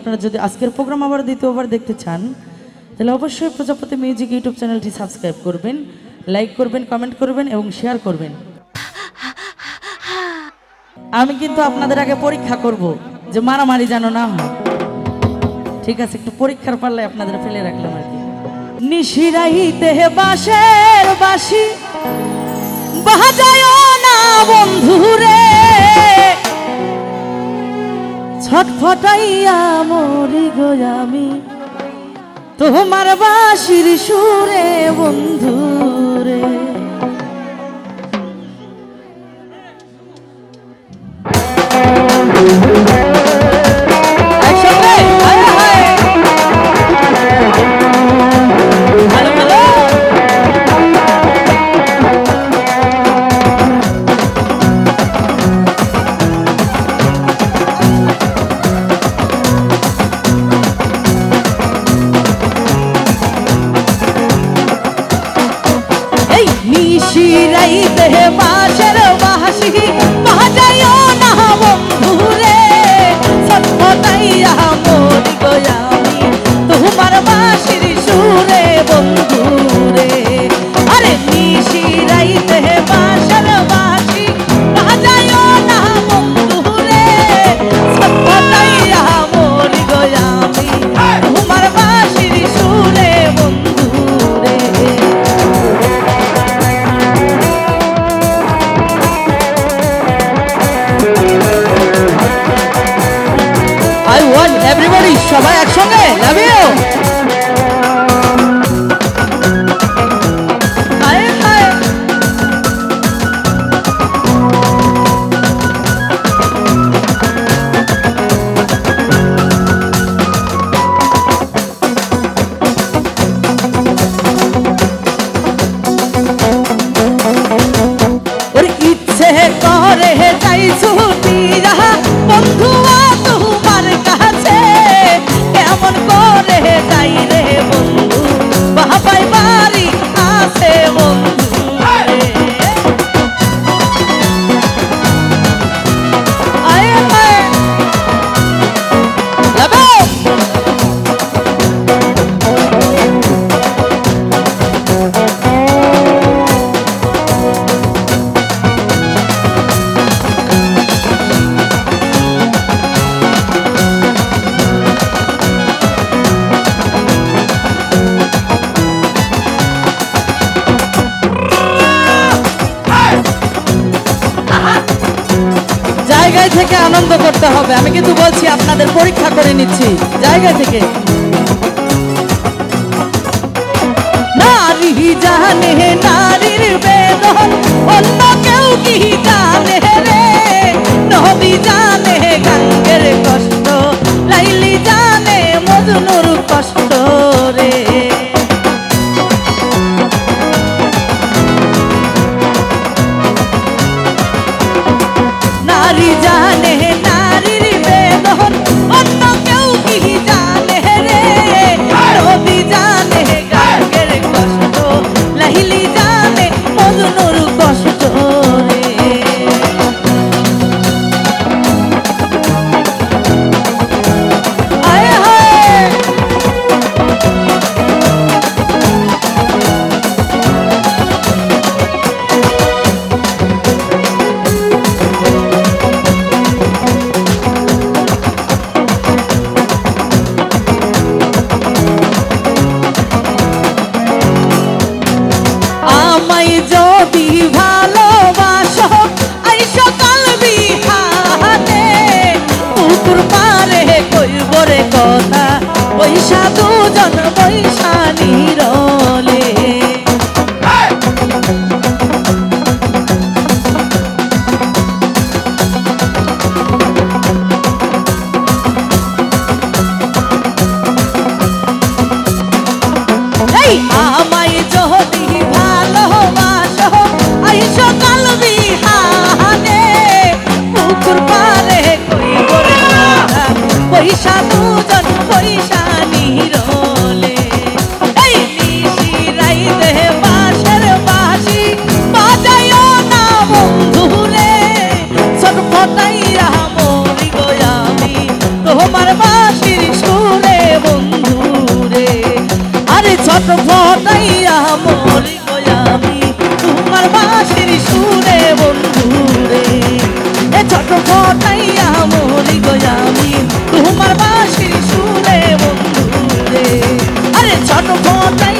আপনারা যদি আজকের প্রোগ্রাম আবার দ্বিতীয়বার দেখতে চান তাহলে অবশ্যই প্রজাপতি মিউজিক ইউটিউব চ্যানেলটি সাবস্ক্রাইব করবেন, লাইক করবেন, কমেন্ট করবেন এবং শেয়ার করবেন। আমি কিন্তু আপনাদের আগে পরীক্ষা করব যে মারামারি যেন না হয়, ঠিক আছে? একটু পরীক্ষার পাল্লায় আপনাদের ফেলে রাখলাম আর কি। নিশিরাইতে বাঁশের বাঁশি বাজায় না বন্ধুরে, ছটফটাইয়া মরি গো আমি তোমার বাঁশির সুরে বন্ধুরে। নিশিরাইতে বাঁশের বাঁশি বাজায় না বন্ধুরে, ছটফটাইয়া মরি গো আমি তোমার বাঁশির সুরে বন্ধুরে। আরে নিশিরাইতে বাঁশের বাঁশি বাজায় না বন্ধুরে, ছটফটাইয়া মরি গো আমি তোমার বাঁশির সুরে বন্ধুরে। Everybody, সবাই একসঙ্গে লাভ ইউ। ওর ইচ্ছে করে যাই ছুটি যাহা বন্ধু তোমার কাছে, কেমন করে যাই রে বন্ধু বাবাই বাড়ি আছে বন্ধু। জায়গায় থেকে আনন্দ করতে হবে, আমি কিন্তু বলছি আপনাদের পরীক্ষা করে নিচ্ছি জায়গা থেকে। নারী জানে নারীর বেদন, অন্য কেউ কি জানে রে? নবী জানে গাঙ্গের কষ্ট, লাইলি জানে মজনুর কষ্ট রে। নারী জানে নারীর বেদন, অন্য কেউ কি জানে রে? নবী জানে গাঙ্গের কষ্ট, লাইলি জানে মজনুর কষ্ট রে। আয় হায় যদি ভালোবাসো আইসো কালবি হাতে, পুকুর পারে কইব রে কথা পয়সা দুজন পয়সা নিরলে। আমায় যদি ভালোবাসো আইসো কালবি হাতে, পুকুর পারে কইব রে কথা পয়সা দুজন পয়সা নিরলে। এই নিশিরাইতে বাঁশের বাঁশি বাজায় না বন্ধুরে, ছটফটাইয়া মরি গো আমি তোমার বাঁশির ছটফটাইয়া মরি গো আমি তোমার বাঁশির সুরে বন্ধু রে। এ ছটফটাইয়া মরি গো আমি তোমার বাঁশির সুরে বন্ধু রে। আরে ছটফটাই